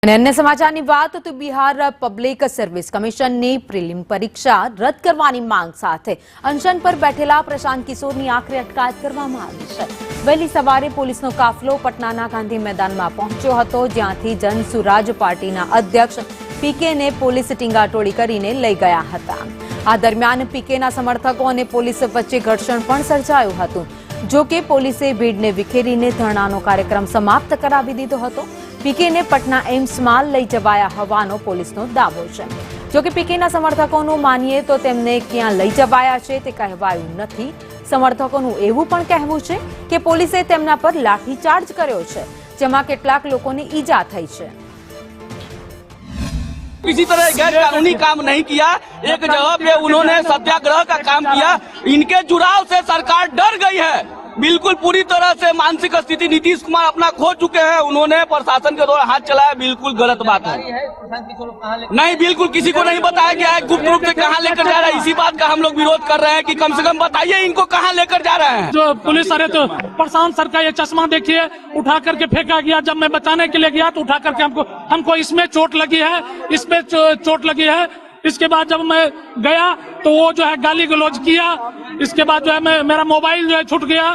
અને અન્ય સમાચારની વાત તો બિહાર પબ્લિક સર્વિસ કમિશનની પ્રિલિમ પરીક્ષા રદ કરવાની માંગ સાથે અનશન પર બેઠેલા પ્રશાંત કિશોરની આખરે અટકાયત કરવામાં આવી છે। વહેલી સવારે પોલીસનો કાફલો પટનાના ગાંધી મેદાનમાં પહોંચ્યો હતો, જ્યાંથી જન સુરાજ પાર્ટીના અધ્યક્ષ પીકેને પોલીસ ટીંગાટોળી કરીને લઈ ગયા હતા। આ દરમિયાન પીકેના સમર્થકો અને પોલીસ વચ્ચે ઘર્ષણ પણ સર્જાયું હતું। જો કે પોલીસે ભીડને વિખેરીને ધરણાનો કાર્યક્રમ સમાપ્ત કરાવી દીધો હતો। પીકેને પટના એમ્સમાં લઈ જવાયા હોવાનો પોલીસનો દાવો છે। જો કે પીકેના સમર્થકોનું માનીએ તો તેમને ક્યાં લઈ જવાયા છે તે કહેવાયું નથી। સમર્થકોનું એવું પણ કહેવું છે કે પોલીસે તેમના પર લાઠીચાર્જ કર્યો છે, જેમાં કેટલાક લોકોને ઈજા થઈ છે। किसी तरह गैर कानूनी काम नहीं किया, एक जगह पे उन्होंने सत्याग्रह का काम किया। इनके जुड़ाव से सरकार डर गई है, बिल्कुल पूरी तरह से मानसिक स्थिति नीतीश कुमार अपना खो चुके हैं। उन्होंने प्रशासन के द्वारा हाथ चलाया, बिल्कुल गलत बात है। नहीं, बिल्कुल किसी को नहीं बताया गया है गुप्त रूप से कहाँ लेकर जा रहा है। इसी बात का हम लोग विरोध कर रहे हैं कि कम से कम बताइए इनको कहाँ लेकर जा रहे हैं। जो पुलिस अरे तो प्रशांत सर का ये चश्मा देखिए उठा करके फेंका गया। जब मैं बचाने के लिए गया तो उठा करके हमको इसमें चोट लगी है, इसमें चोट लगी है। इसके बाद जब मैं गया तो वो जो है गाली गलौज किया। इसके बाद जो है मेरा मोबाइल जो है छूट गया।